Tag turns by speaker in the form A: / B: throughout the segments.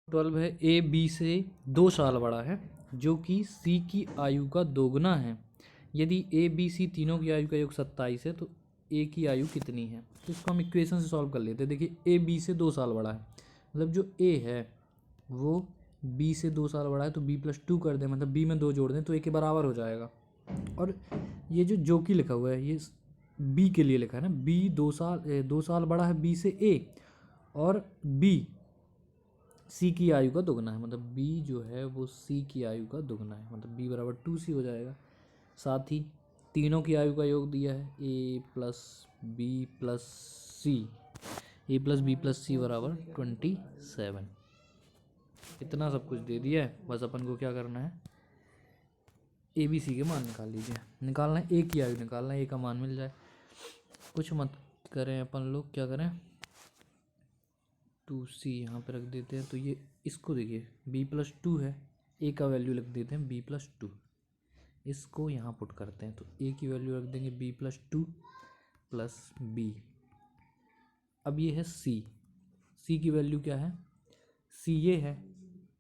A: 12 है, A B से 2 साल बड़ा है जो कि सी की आयु का दोगुना है। यदि ए बी सी तीनों की आयु का योग 27 है तो ए की आयु कितनी है। तो इसको हम इक्वेशन से सॉल्व कर लेते हैं। देखिए ए बी से 2 साल बड़ा है, मतलब जो ए है वो बी से 2 साल बड़ा है, तो बी प्लस 2 कर दें, मतलब बी में 2 जोड़ दें तो ए के बराबर हो जाएगा। और ये जो कि लिखा हुआ है ये बी के लिए लिखा है ना, बी 2 साल बड़ा है बी से ए, और बी सी की आयु का दुगना है, मतलब बी जो है वो सी की आयु का दुगना है, मतलब बी बराबर 2c हो जाएगा। साथ ही तीनों की आयु का योग दिया है ए प्लस बी प्लस सी, ए प्लस बी प्लस सी बराबर 27। इतना सब कुछ दे दिया है, बस अपन को क्या करना है, ए बी सी के मान निकाल लीजिए। निकालना है ए की आयु, निकालना है ए का मान मिल जाए। कुछ मत करें अपन लोग, क्या करें 2c यहाँ पे रख देते हैं। तो ये इसको देखिए b प्लस 2 है, a का वैल्यू रख देते हैं b प्लस 2, इसको यहाँ पुट करते हैं तो a की वैल्यू रख देंगे b प्लस 2 प्लस b। अब ये है c की वैल्यू क्या है, c ये है,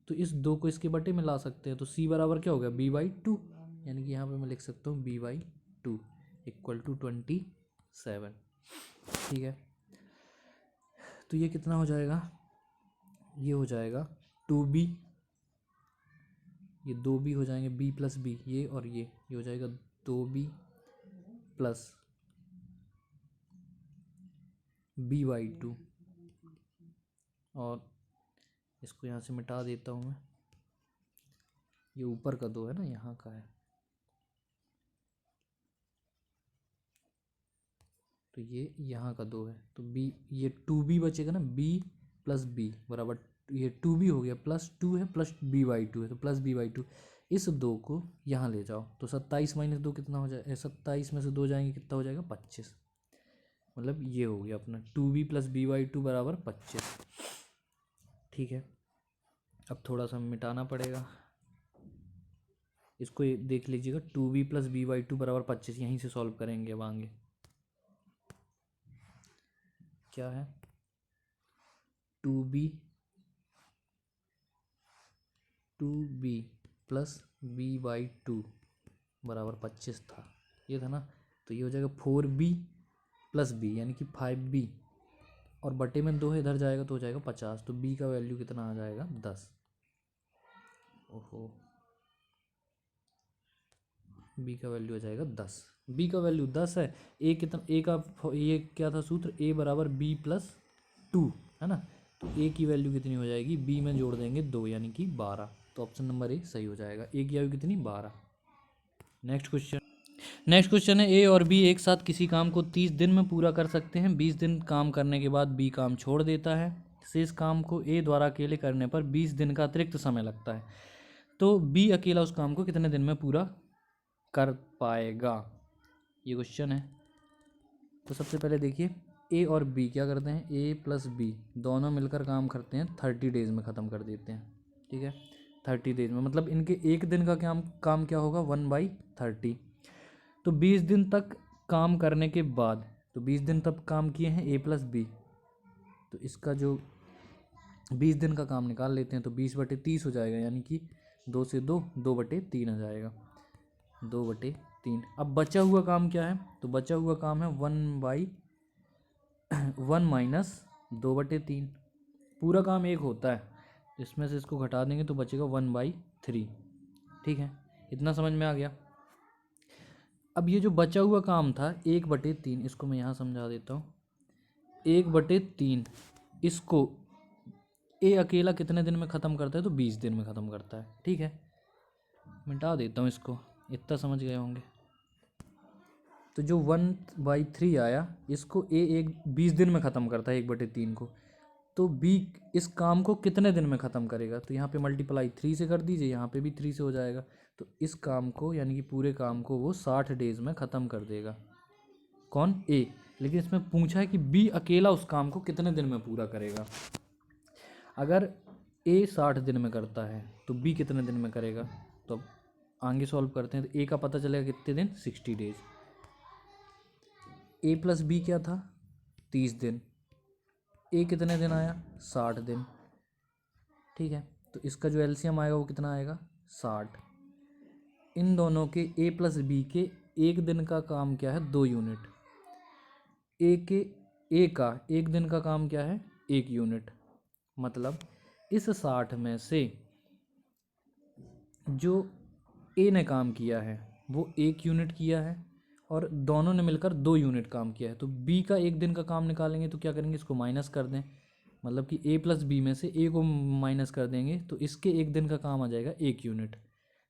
A: तो इस 2 को इसके बटे में ला सकते हैं, तो c बराबर क्या हो गया b/2, यानी कि यहाँ पे मैं लिख सकता हूँ b/2 इक्वल टू 27। ठीक है, तो ये कितना हो जाएगा, ये हो जाएगा 2b, ये 2b हो जाएंगे b प्लस b, ये और ये हो जाएगा 2b प्लस b/2, और इसको यहाँ से मिटा देता हूँ मैं, ये ऊपर का 2 है ना, यहाँ का है, तो ये यहाँ का 2 है, तो b ये 2b बचेगा ना, b प्लस b बराबर, ये 2b हो गया प्लस 2 है प्लस b/2 है, तो प्लस b/2, इस 2 को यहाँ ले जाओ तो 27 माइनस 2 कितना हो जाए, 27 में से 2 जाएंगे कितना हो जाएगा 25, मतलब ये हो गया अपना 2b प्लस b/2 बराबर 25। ठीक है, अब थोड़ा सा मिटाना पड़ेगा इसको, ये देख लीजिएगा 2b प्लस b/2 बराबर 25, यहीं से सॉल्व करेंगे अब आगे। क्या है 2b प्लस b/2 बराबर 25 था, ये था ना, तो ये हो जाएगा 4b प्लस b यानी कि 5b, और बटे में 2 इधर जाएगा तो हो जाएगा 50, तो b का वैल्यू कितना आ जाएगा 10। ओहो, b का वैल्यू आ जाएगा 10, b का वैल्यू 10 है। a कितना, a का ये क्या था सूत्र, a बराबर b प्लस 2 है ना, तो a की वैल्यू कितनी हो जाएगी, b में जोड़ देंगे 2 यानी कि 12, तो ऑप्शन नंबर ए सही हो जाएगा। a की आयु कितनी 12। नेक्स्ट क्वेश्चन है, ए और बी एक साथ किसी काम को 30 दिन में पूरा कर सकते हैं। 20 दिन काम करने के बाद बी काम छोड़ देता है, शेष काम को ए द्वारा अकेले करने पर 20 दिन का अतिरिक्त समय लगता है, तो बी अकेला उस काम को कितने दिन में पूरा कर पाएगा, ये क्वेश्चन है। तो सबसे पहले देखिए ए और बी क्या करते हैं, ए प्लस बी दोनों मिलकर काम करते हैं, 30 डेज में ख़त्म कर देते हैं। ठीक है, 30 डेज में, मतलब इनके एक दिन का काम क्या होगा 1/30, तो 20 दिन तक काम करने के बाद, तो 20 दिन तक काम किए हैं ए प्लस बी, तो इसका जो 20 दिन का काम निकाल लेते हैं तो 20/30 हो जाएगा, यानी कि 2 से 2 2/3 आ जाएगा, 2/3। अब बचा हुआ काम क्या है, तो बचा हुआ काम है 1/1 माइनस 2/3, पूरा काम एक होता है, इसमें से इसको घटा देंगे तो बचेगा 1/3। ठीक है, इतना समझ में आ गया। अब ये जो बचा हुआ काम था 1/3, इसको मैं यहाँ समझा देता हूँ, 1/3 इसको ए अकेला कितने दिन में ख़त्म करता है, तो 20 दिन में ख़त्म करता है। ठीक है, मिटा देता हूँ इसको, इतना समझ गए होंगे। तो जो 1/3 आया, इसको ए 20 दिन में ख़त्म करता है 1/3 को, तो बी इस काम को कितने दिन में ख़त्म करेगा, तो यहाँ पे मल्टीप्लाई 3 से कर दीजिए, यहाँ पे भी 3 से हो जाएगा, तो इस काम को यानी कि पूरे काम को वो 60 डेज में ख़त्म कर देगा। कौन, ए। लेकिन इसमें पूछा है कि बी अकेला उस काम को कितने दिन में पूरा करेगा। अगर ए 60 दिन में करता है तो बी कितने दिन में करेगा, तो अब आगे सॉल्व करते हैं, तो ए का पता चलेगा कितने दिन, 60 डेज। ए प्लस बी क्या था 30 दिन, ए कितने दिन आया 60 दिन। ठीक है। तो इसका जो एलसीएम आएगा वो कितना आएगा 60। इन दोनों के ए प्लस बी के एक दिन का काम क्या है 2 यूनिट। ए का एक दिन का काम क्या है 1 यूनिट। मतलब इस 60 में से जो ए ने काम किया है वो 1 यूनिट किया है और दोनों ने मिलकर 2 यूनिट काम किया है। तो बी का एक दिन का काम निकालेंगे तो क्या करेंगे, इसको माइनस कर दें, मतलब कि ए प्लस बी में से ए को माइनस कर देंगे तो इसके एक दिन का काम आ जाएगा 1 यूनिट।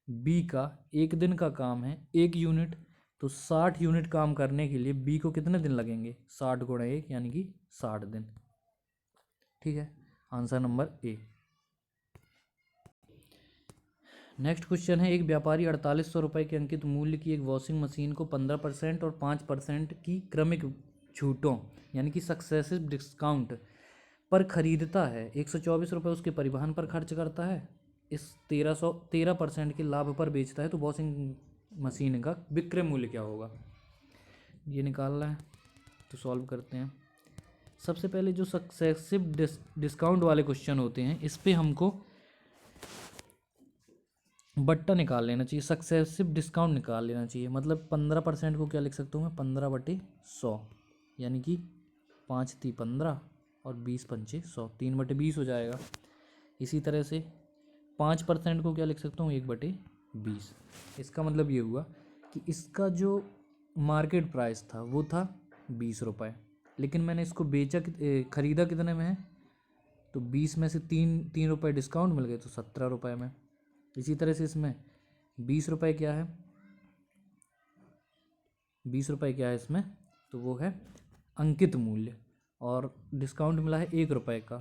A: बी का एक दिन का काम है 1 यूनिट, तो 60 यूनिट काम करने के लिए बी को कितने दिन लगेंगे 60 गुणा 1 यानी कि 60 दिन। ठीक है, answer number A. Next question है, एक व्यापारी 4800 रुपये के अंकित मूल्य की एक वॉशिंग मशीन को 15% और 5% की क्रमिक छूटों यानी कि सक्सेसिव डिस्काउंट पर खरीदता है। 124 रुपये उसके परिवहन पर खर्च करता है, इस 13% के लाभ पर बेचता है, तो वॉशिंग मशीन का विक्रय मूल्य क्या होगा, ये निकालना है। तो सॉल्व करते हैं। सबसे पहले जो सक्सेसिव डिस्काउंट वाले क्वेश्चन होते हैं इस पे हमको बट्टा निकाल लेना चाहिए, सक्सेसिव डिस्काउंट निकाल लेना चाहिए। मतलब 15% को क्या लिख सकता हूँ मैं 15/100 यानी कि 5 × 15 और 20 × 5 100, 3/20 हो जाएगा। इसी तरह से 5% को क्या लिख सकता हूँ 1/20। इसका मतलब ये हुआ कि इसका जो मार्केट प्राइस था वो था 20 रुपये, लेकिन मैंने इसको खरीदा कितने में है, तो 20 में से 3 रुपये डिस्काउंट मिल गए तो 17 रुपये में। इसी तरह से इसमें 20 रुपये क्या है, 20 रुपये क्या है इसमें, तो वो है अंकित मूल्य और डिस्काउंट मिला है 1 रुपये का,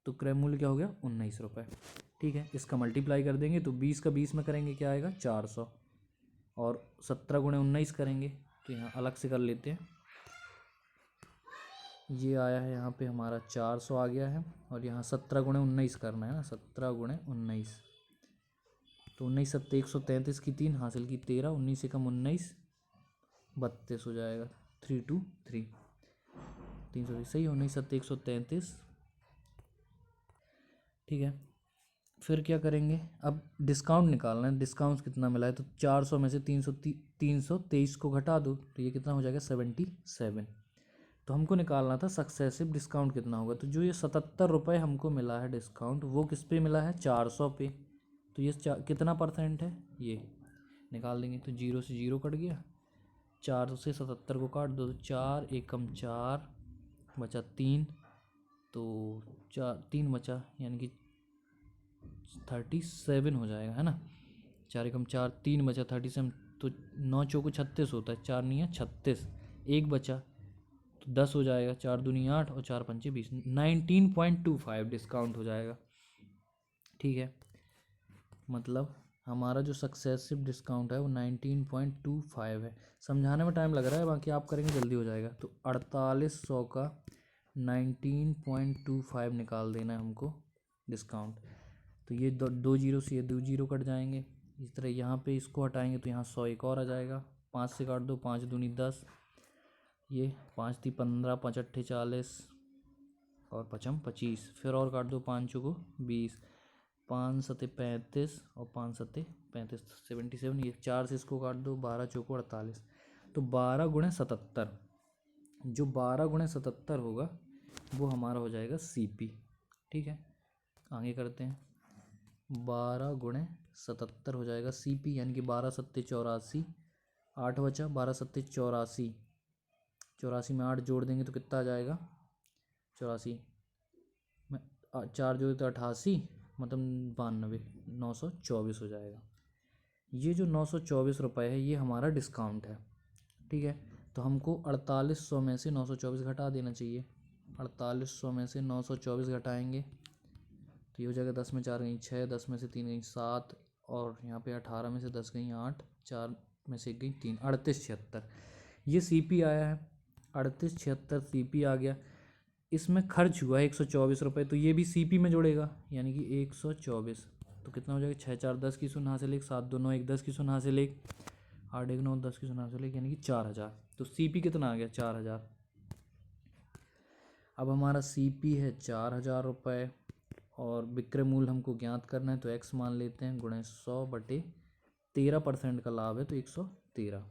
A: तो क्रय मूल्य क्या हो गया 19 रुपये। ठीक है, इसका मल्टीप्लाई कर देंगे तो 20 का 20 में करेंगे क्या आएगा 400 और 17 × 19 करेंगे तो यहाँ अलग से कर लेते हैं। ये आया है यहाँ पे हमारा 400 आ गया है और यहाँ 17 × 19 करना है ना, 17 × 19 तो 19 7 133 की 3 हासिल की 13, 19 से कम 19 32 हो जाएगा, 3 2 3 300 सही, 19 7 133। ठीक है, फिर क्या करेंगे, अब डिस्काउंट निकालना है। डिस्काउंट कितना मिला है, तो 400 में से 323 को घटा दो तो ये कितना हो जाएगा 77। तो हमको निकालना था सक्सेसिव डिस्काउंट कितना होगा। तो जो ये 77 रुपये हमको मिला है डिस्काउंट वो किस पे मिला है 400 पे, तो ये कितना % है ये निकाल देंगे। तो 0 से 0 कट गया, 4 से 77 को काट दो तो 4 एकम 4 बचा 3, तो 3 बचा यानी कि 37 हो जाएगा, है ना। 4 एकम 4 3 बचा 37, तो 9 चौको 36 होता है, 4 नहीं है 36, 1 बचा तो 10 हो जाएगा, 4 दूनी 8 और 4 पंचे 20, 19.25 डिस्काउंट हो जाएगा। ठीक है, मतलब हमारा जो सक्सेसिव डिस्काउंट है वो 19.25 है। समझाने में टाइम लग रहा है, बाकी आप करेंगे जल्दी हो जाएगा। तो 4800 का 19.25 निकाल देना है हमको डिस्काउंट। तो ये 2 जीरो से ये 2 जीरो कट जाएंगे। इस तरह यहाँ पे इसको हटाएंगे तो यहाँ 100 एक और आ जाएगा, 5 से काट दो, 5 दूनी 10, ये 5 × 15 5 × 8 40 और 5 × 25, फिर और काट दो, 5 चौको 20, 5 × 7 35 और 5 × 7 35 77, ये 4 से इसको काट दो, 12 चौको 48, तो 12 × 77, जो 12 × 77 होगा वो हमारा हो जाएगा CP। ठीक है, आगे करते हैं। 12 × 77 हो जाएगा CP यानी कि 12 7 84, 8 बचा, 12 7 84, 84 में 8 जोड़ देंगे तो कितना आ जाएगा 84 में 4 जोड़े तो 88, मतलब 92, 924 हो जाएगा। ये जो 924 रुपये है ये हमारा डिस्काउंट है। ठीक है, तो हमको 4800 में से 924 घटा देना चाहिए। 4800 में से 924 घटाएंगे तो ये हो जाएगा 10 में 4 गई 6, 10 में से 3 गई 7 और यहाँ पे 18 में से 10 गई 8, 4 में से 1 गई 3, 3876 ये CP आया है। 3876 CP आ गया। इसमें खर्च हुआ है 124 रुपये, तो ये भी CP में जुड़ेगा यानी कि 124, तो कितना हो जाएगा 6 4 10 की शून्य हासिल 1, 7 2 9 1 10 की शून्य हासिल 1, 8 1 9 10 की शून्य हासिल 1 यानी कि 4000। तो CP कितना आ गया 4000। अब हमारा CP है 4000 रुपये और विक्रय मूल्य हमको ज्ञात करना है, तो x मान लेते हैं गुणे 100/13% का लाभ है तो 113,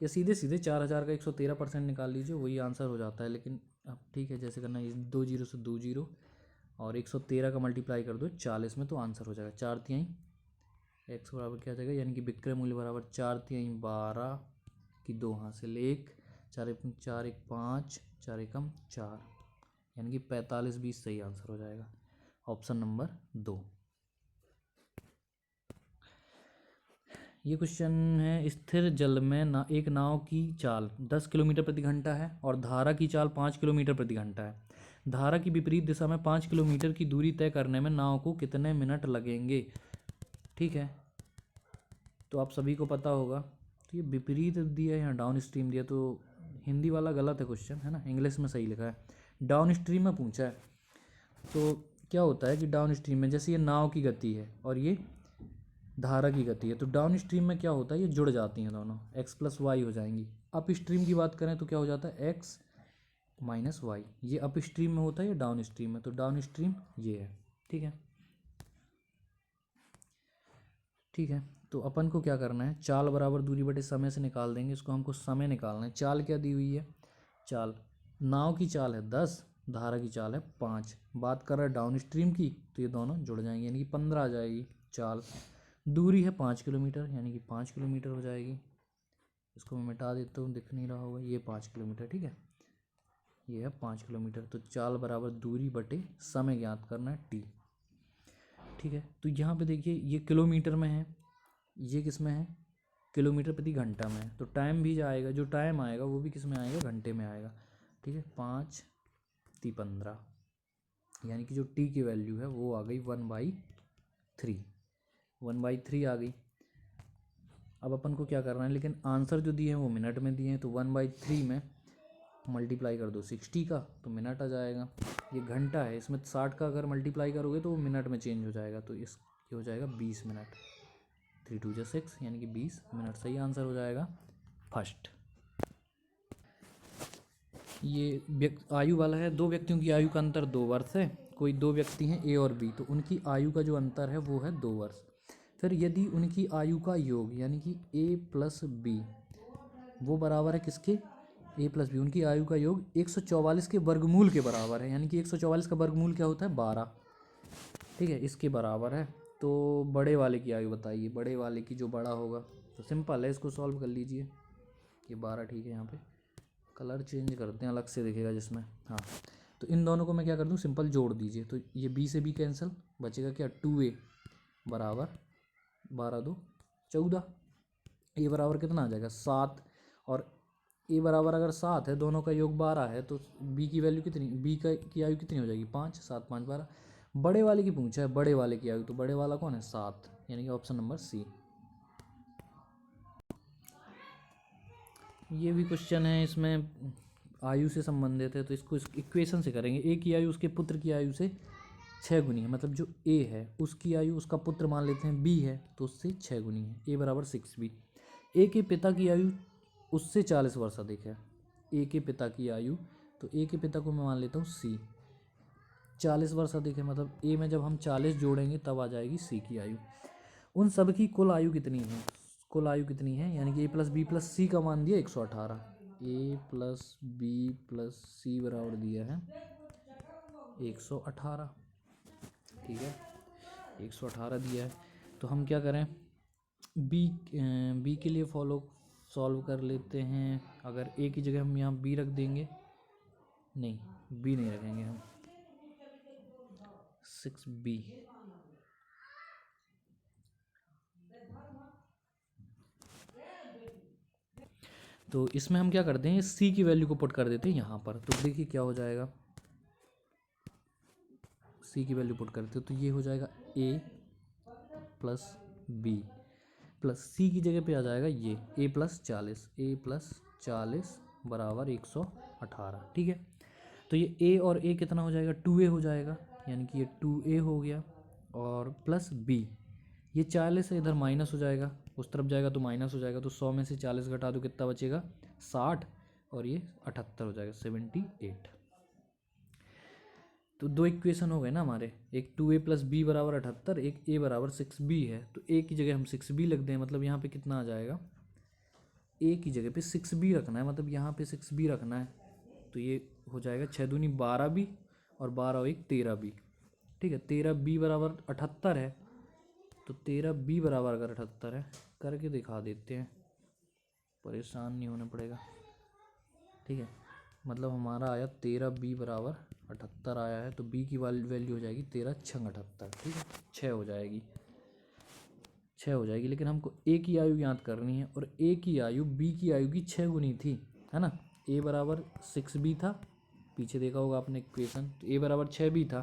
A: या सीधे सीधे 4000 का 113% निकाल लीजिए, वही आंसर हो जाता है। लेकिन अब ठीक है, जैसे करना है, 2 जीरो से 2 जीरो और 113 का मल्टीप्लाई कर दो 40 में, तो आंसर हो जाएगा 4/3 x बराबर क्या आ जाएगा, यानी कि विक्रय मूल्य बराबर 4/3 12 की 2 हासिल 1, 4 1 5, 4 एकम 4, यानी कि 45/20 सही आंसर हो जाएगा, ऑप्शन नंबर 2। ये क्वेश्चन है, स्थिर जल में एक नाव की चाल 10 किलोमीटर प्रति घंटा है और धारा की चाल 5 किलोमीटर प्रति घंटा है। धारा की विपरीत दिशा में 5 किलोमीटर की दूरी तय करने में नाव को कितने मिनट लगेंगे। ठीक है, तो आप सभी को पता होगा, तो ये विपरीत दिया है, यहाँ डाउन स्ट्रीम दिया, तो हिंदी वाला गलत है क्वेश्चन, है ना, इंग्लिश में सही लिखा है, डाउन स्ट्रीम में पूछा है। तो क्या होता है कि डाउन स्ट्रीम में जैसे ये नाव की गति है और ये धारा की गति है, तो डाउन स्ट्रीम में क्या होता है, ये जुड़ जाती हैं दोनों, x + y हो जाएंगी। अप स्ट्रीम की बात करें तो क्या हो जाता है, x - y, ये अप स्ट्रीम में होता है, ये डाउन स्ट्रीम में, तो डाउन स्ट्रीम ये है। ठीक है, ठीक है, तो अपन को क्या करना है, चाल बराबर दूरी बटे समय से निकाल देंगे इसको, हमको समय निकालना है। चाल क्या दी हुई है, चाल नाव की चाल है 10, धारा की चाल है 5, बात कर रहा है डाउन स्ट्रीम की, तो ये दोनों जुड़ जाएंगे, यानी कि 15 आ जाएगी चाल। दूरी है 5 किलोमीटर, यानी कि 5 किलोमीटर हो जाएगी। इसको मैं मिटा देता हूँ, दिख नहीं रहा होगा, ये 5 किलोमीटर। ठीक है, ये है 5 किलोमीटर, तो चाल बराबर दूरी बटे समय ज्ञात करना है t। ठीक है, तो यहाँ पे देखिए ये किलोमीटर में है, ये किस में है, किलोमीटर प्रति घंटा में है, तो टाइम भी जाएगा, जो टाइम आएगा वो भी किस में आएगा, घंटे में आएगा। ठीक है, 5 × 15, यानी कि जो t की वैल्यू है वो आ गई 1/3, 1/3 आ गई। अब अपन को क्या करना है, लेकिन आंसर जो दिए हैं वो मिनट में दिए हैं, तो 1/3 में मल्टीप्लाई कर दो 60 का, तो मिनट आ जाएगा। ये घंटा है, इसमें 60 का अगर मल्टीप्लाई करोगे तो वो मिनट में चेंज हो जाएगा, तो इस ये हो जाएगा 20 मिनट, 3 × 2 = 6, यानी कि 20 मिनट सही आंसर हो जाएगा फर्स्ट। ये आयु वाला है, 2 व्यक्तियों की आयु का अंतर 2 वर्ष है। कोई 2 व्यक्ति हैं ए और बी, तो उनकी आयु का जो अंतर है वो है 2 वर्ष। फिर यदि उनकी आयु का योग यानी कि ए प्लस बी वो बराबर है किसके, ए प्लस बी, उनकी आयु का योग 144 के वर्गमूल के बराबर है, यानी कि 144 का वर्गमूल क्या होता है, 12। ठीक है, इसके बराबर है। तो बड़े वाले की आयु बताइए, बड़े वाले की जो बड़ा होगा, तो सिंपल है, इसको सॉल्व कर लीजिए। ये 12, ठीक है, यहाँ पे कलर चेंज करते हैं, अलग से दिखेगा जिसमें, हाँ। तो इन दोनों को मैं क्या कर दूँ, सिंपल जोड़ दीजिए, तो ये बी से बी कैंसिल, बचेगा क्या, 2a बराबर 12 × 2 = 14। ए बराबर कितना आ जाएगा, 7, और ए बराबर अगर 7 है, दोनों का योग 12 है, तो बी की वैल्यू कितनी, बी की आयु कितनी हो जाएगी, 5, 7 × 5 = 12। बड़े वाले की पूछा है, बड़े वाले की आयु, तो बड़े वाला कौन है, 7, यानी कि ऑप्शन नंबर सी। ये भी क्वेश्चन है, इसमें आयु से संबंधित है, तो इसको इस इक्वेशन से करेंगे। ए की आयु उसके पुत्र की आयु से 6 गुनी है, मतलब जो ए है उसकी आयु उसका पुत्र मान लेते हैं बी है, तो उससे 6 गुनी है, ए बराबर 6b। ए के पिता की आयु उससे 40 वर्ष अधिक है, ए के पिता की आयु, तो ए के पिता को मैं मान लेता हूँ सी, 40 वर्ष अधिक है, मतलब ए में जब हम 40 जोड़ेंगे तब आ जाएगी सी की आयु। उन सब की कुल आयु कितनी है, कुल आयु कितनी है, यानी कि ए प्लस बी प्लस सी का मान दिया 118, ए प्लस बी प्लस सी बराबर दिया है 118। ठीक है, 118 दिया है, तो हम क्या करें, बी के लिए सॉल्व कर लेते हैं। अगर ए की जगह हम यहाँ बी रख देंगे, नहीं बी नहीं रखेंगे हम, 6b, तो इसमें हम क्या करते हैं, सी की वैल्यू को पुट कर देते हैं यहाँ पर, तो देखिए क्या हो जाएगा, सी की वैल्यू पुट करते हैं, तो ये हो जाएगा a प्लस बी प्लस सी की जगह पे आ जाएगा ये a प्लस 40 बराबर 118। ठीक है, तो ये a और a कितना हो जाएगा, 2a हो जाएगा, यानी कि ये 2a हो गया, और प्लस b, ये 40 से इधर माइनस हो जाएगा, उस तरफ जाएगा तो माइनस हो जाएगा, तो 100 में से 40 घटा दो कितना बचेगा, 60, और ये 78 हो जाएगा, 78। तो दो इक्वेशन हो गए ना हमारे, एक 2a + b = 78, एक a = 6b है। तो a की जगह हम 6b लिख दें, मतलब यहाँ पे कितना आ जाएगा, a की जगह पे 6b रखना है, मतलब यहाँ पे 6b रखना है। तो ये हो जाएगा 6 दूनी 12b और 12 और 1 13b। ठीक है, 13b = 78 है। तो 13b बराबर अगर 78 है, करके दिखा देते हैं, परेशान नहीं होना पड़ेगा। ठीक है, मतलब हमारा आया 13b = 78 आया है। तो b की वैल्यू हो जाएगी 13 छंग 78। ठीक है, 6 हो जाएगी, 6 हो जाएगी। लेकिन हमको a की आयु याद करनी है, और a की आयु b की आयु की 6 गुनी थी, है ना। a = 6b था, पीछे देखा होगा आपने इक्वेशन। तो a = 6b था,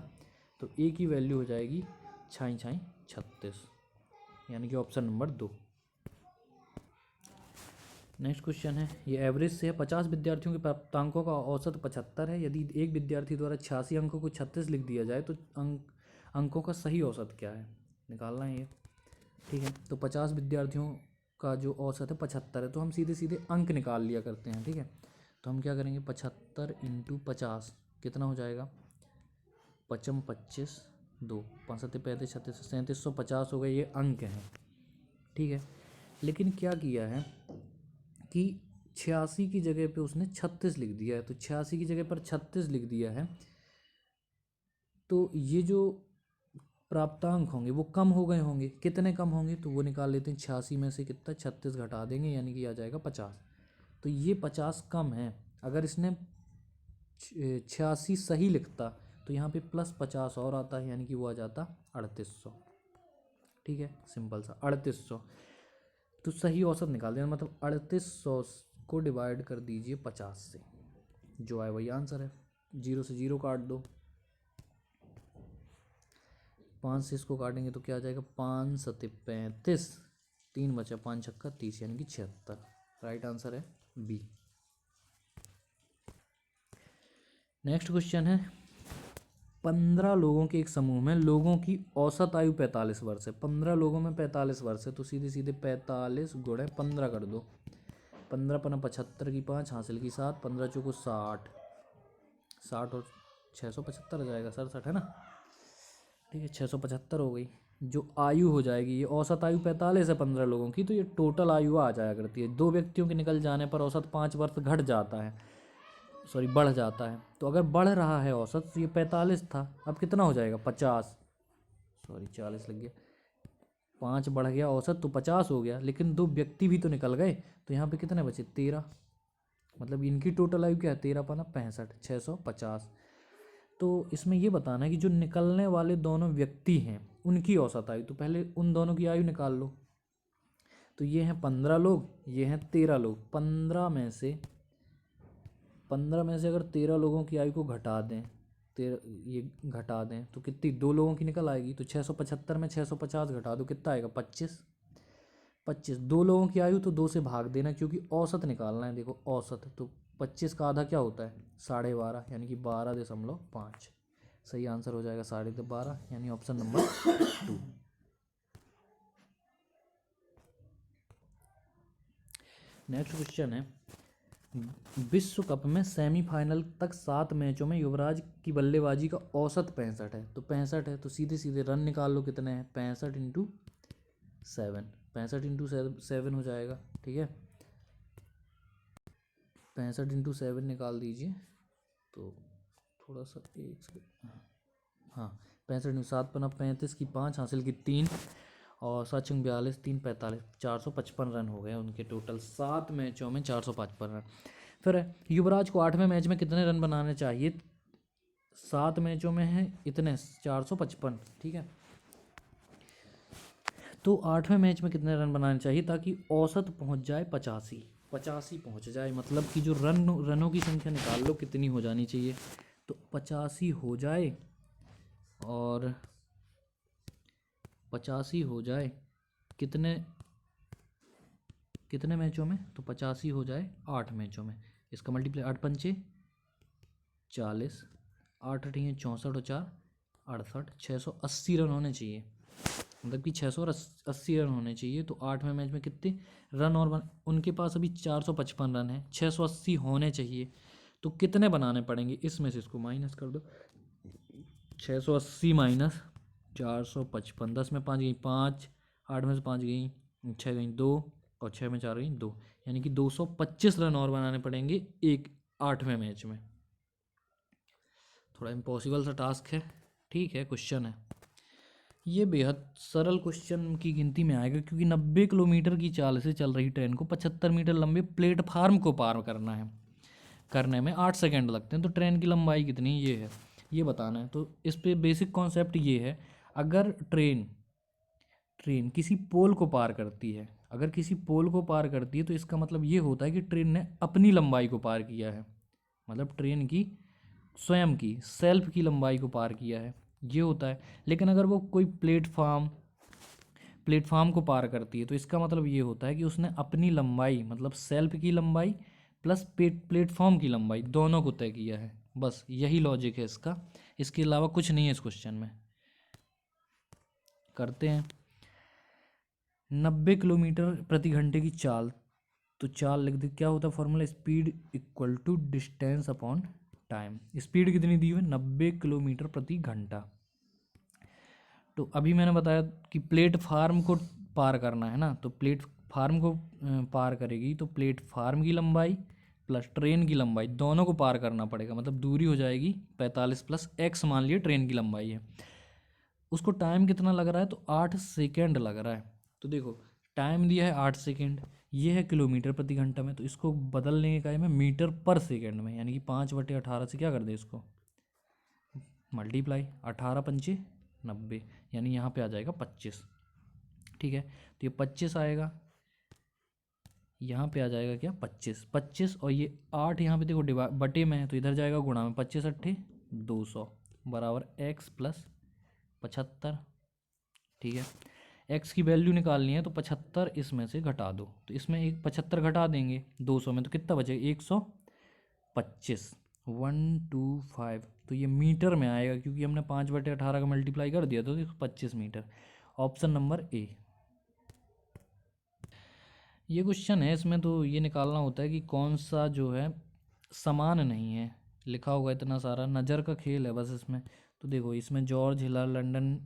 A: तो a की वैल्यू हो जाएगी 6 6 36, यानी कि ऑप्शन नंबर 2। नेक्स्ट क्वेश्चन है, ये एवरेज से है। 50 विद्यार्थियों के प्राप्तांकों का औसत 75 है। यदि एक विद्यार्थी द्वारा 86 अंकों को 36 लिख दिया जाए तो अंकों का सही औसत क्या है, निकालना है ये। ठीक है, तो 50 विद्यार्थियों का जो औसत है 75 है, तो हम सीधे सीधे अंक निकाल लिया करते हैं। ठीक है, तो हम क्या करेंगे, 75 × 50 कितना हो जाएगा, 55 25 2 5 7 35 36 3750 हो गए, ये अंक हैं। ठीक है, लेकिन क्या किया है कि 86 की जगह पे उसने 36 लिख दिया है। तो 86 की जगह पर 36 लिख दिया है, तो ये जो प्राप्तांक होंगे वो कम हो गए होंगे। कितने कम होंगे, तो वो निकाल लेते हैं। 86 में से कितना 36 घटा देंगे, यानी कि आ जाएगा 50। तो ये 50 कम है। अगर इसने 86 सही लिखता तो यहाँ पे +50 और आता है, यानी कि वो आ जाता 3800। ठीक है, सिंपल सा 3800। तो सही औसत निकाल देना, मतलब 3800 को डिवाइड कर दीजिए 50 से, जो आए वही आंसर है। 0 से 0 काट दो, 5 से इसको काटेंगे तो क्या आ जाएगा, 5 7 35, 3 बचा, 5 छक्का 30, यानी कि 76। राइट आंसर है बी। नेक्स्ट क्वेश्चन है, 15 लोगों के एक समूह में लोगों की औसत आयु 45 वर्ष है। 15 लोगों में 45 वर्ष है, तो सीधे सीधे 45 × 15 कर दो। 15 × 75 की 5 हासिल की 7, 15 चौको 60, 60 और 675 हो जाएगा, 67 है ना। ठीक है, 675 हो गई। जो आयु हो जाएगी, ये औसत आयु 45 है 15 लोगों की, तो ये टोटल आयु आ जाया करती है। 2 व्यक्तियों के निकल जाने पर औसत 5 वर्ष घट जाता है, सॉरी बढ़ जाता है। तो अगर बढ़ रहा है औसत, तो ये 45 था, अब कितना हो जाएगा 50, सॉरी 40 लग गया, 5 बढ़ गया औसत तो 50 हो गया। लेकिन 2 व्यक्ति भी तो निकल गए, तो यहाँ पे कितने बचे 13, मतलब इनकी टोटल आयु क्या है, 13 × 65 650। तो इसमें ये बताना है कि जो निकलने वाले दोनों व्यक्ति हैं उनकी औसत आयु, तो पहले उन दोनों की आयु निकाल लो। तो ये हैं 15 लोग, ये हैं 13 लोग। 15 में से अगर 13 लोगों की आयु को घटा दें, ये घटा दें तो कितनी, 2 लोगों की निकल आएगी। तो 675 में 650 घटा दो, कितना आएगा 25। 2 लोगों की आयु तो 2 से भाग देना, क्योंकि औसत निकालना है। देखो औसत, तो 25 का आधा क्या होता है 12.5, यानी कि 12.5। सही आंसर हो जाएगा 12.5, यानी ऑप्शन नंबर 2। नेक्स्ट क्वेश्चन है, विश्व कप में सेमीफाइनल तक 7 मैचों में युवराज की बल्लेबाजी का औसत 65 है। तो 65 है, तो सीधे सीधे रन निकाल लो कितने हैं, 65 × 7, 65 × 7 हो जाएगा। ठीक है, 65 × 7 निकाल दीजिए, तो थोड़ा सा एक सेकंड, हाँ 65 × 7 = 35 की 5 हासिल की 3 और 7 × 42 3 45, 455 रन हो गए उनके टोटल 7 मैचों में, 455 रन। फिर युवराज को 8वें मैच में कितने रन बनाने चाहिए, 7 मैचों में है इतने 455। ठीक है, तो 8वें मैच में कितने रन बनाने चाहिए ताकि औसत पहुंच जाए 85 पहुंच जाए, मतलब कि जो रनों की संख्या निकाल लो कितनी हो जानी चाहिए, तो 85 हो जाए, और 85 हो जाए कितने मैचों में, तो 85 हो जाए 8 मैचों में। इसका मल्टीप्लाई 8 पंचे 40, 8 8 64 और 4 68, 680 रन होने चाहिए, मतलब कि 680 रन होने चाहिए। तो 8वें मैच में कितने रन और उनके पास अभी 455 रन है, 680 होने चाहिए, तो कितने बनाने पड़ेंगे, इसमें से इसको माइनस कर दो, 680 माइनस 455, 10 में 5 गई 5, 8 में से 5 गई 6 गई 2 और 6 में 4 गई 2, यानी कि 225 रन और बनाने पड़ेंगे एक 8वें मैच में। थोड़ा इम्पॉसिबल सा टास्क है, ठीक है, क्वेश्चन है ये, बेहद सरल क्वेश्चन की गिनती में आएगा, क्योंकि 90 किलोमीटर की चाल से चल रही ट्रेन को 75 मीटर लंबे प्लेटफार्म को पार करना है, करने में 8 सेकेंड लगते हैं। तो ट्रेन की लंबाई कितनी ये है, ये बताना है। तो इस पे बेसिक कॉन्सेप्ट ये है, अगर ट्रेन किसी पोल को पार करती है, अगर किसी पोल को पार करती है तो इसका मतलब ये होता है कि ट्रेन ने अपनी लंबाई को पार किया है, मतलब ट्रेन की स्वयं की सेल्फ की लंबाई को पार किया है, ये होता है। लेकिन अगर वो कोई प्लेटफार्म को पार करती है तो इसका मतलब ये होता है कि उसने अपनी लंबाई मतलब सेल्फ की लंबाई प्लस प्लेटफॉर्म की लंबाई दोनों को तय किया है। बस यही लॉजिक है इसका, इसके अलावा कुछ नहीं है इस क्वेश्चन में। करते हैं 90 किलोमीटर प्रति घंटे की चाल, तो चाल लिख दे, क्या होता है formula, speed equal to distance upon time. Speed कितनी दी हुई है 90 किलोमीटर प्रति घंटा। तो अभी मैंने बताया कि प्लेटफार्म को पार करना है ना, तो प्लेटफार्म को पार करेगी तो प्लेटफार्म की लंबाई प्लस ट्रेन की लंबाई दोनों को पार करना पड़ेगा, मतलब दूरी हो जाएगी 45 प्लस x, मान लिया ट्रेन की लंबाई है। उसको टाइम कितना लग रहा है, तो 8 सेकेंड लग रहा है। तो देखो टाइम दिया है 8 सेकेंड, ये है किलोमीटर प्रति घंटा में, तो इसको बदल लेंगे क्या में, मीटर पर सेकेंड में, यानी कि 5/18 से क्या कर दे इसको मल्टीप्लाई, 18 पंचे 90, यानी यहाँ पे आ जाएगा 25, ठीक है। तो ये 25 आएगा, यहाँ पे आ जाएगा क्या 25 और ये 8 यहाँ पे देखो बटे में है तो इधर जाएगा गुणा में, 25 अट्ठे 200 बराबर x प्लस 75, ठीक है। x की वैल्यू निकालनी है तो 75 इसमें से घटा दो, तो इसमें एक 75 घटा देंगे 200 में तो कितना बचेगा 125, 125, तो ये मीटर में आएगा क्योंकि हमने 5/18 का मल्टीप्लाई कर दिया तो 25 मीटर। Option number A. ये क्वेश्चन है, इसमें तो ये निकालना होता है कि कौन सा जो है समान नहीं है, लिखा होगा इतना सारा, नज़र का खेल है बस इसमें। तो देखो इसमें George Hiller London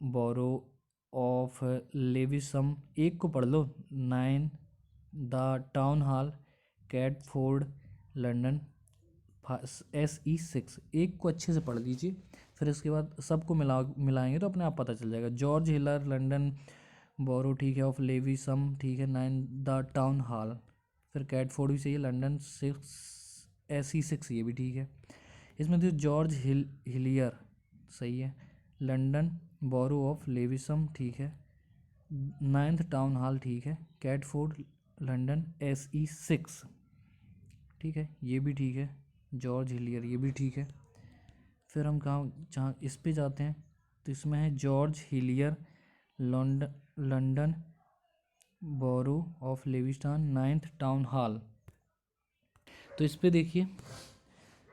A: borough of Lewisham, एक को पढ़ लो, 9 the town hall Catford London SE6, एक को अच्छे से पढ़ लीजिए, फिर इसके बाद सबको मिलाएंगे तो अपने आप पता चल जाएगा। जॉर्ज हिलर लंदन बोरो, ठीक है, ऑफ लेविसम, ठीक है, 9 द टाउन हॉल, फिर कैटफोर्ड भी सही है, लंदन 6 SE6 ये भी ठीक है। इसमें तो जॉर्ज हिलियर सही है, लंदन बोरो ऑफ लेविसम ठीक है, 9th टाउन हॉल ठीक है, कैटफोर्ड लंदन SE6 ठीक है, ये भी ठीक है, जॉर्ज हिलियर ये भी ठीक है। फिर हम जहाँ इस पे जाते हैं तो इसमें है George Hillier London borough of Lewiston 9th town hall. तो इस पे देखिए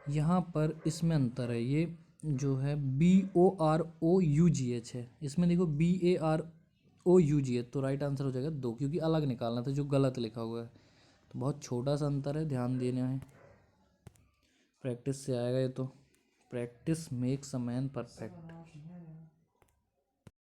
A: यहाँ पर इसमें अंतर है, ये जो है BOROUGH है, इसमें देखो BAROUGH है, तो राइट आंसर हो जाएगा 2, क्योंकि अलग निकालना था जो गलत लिखा हुआ है। तो बहुत छोटा सा अंतर है, ध्यान देना है, प्रैक्टिस से आएगा ये तो, practice makes a man perfect.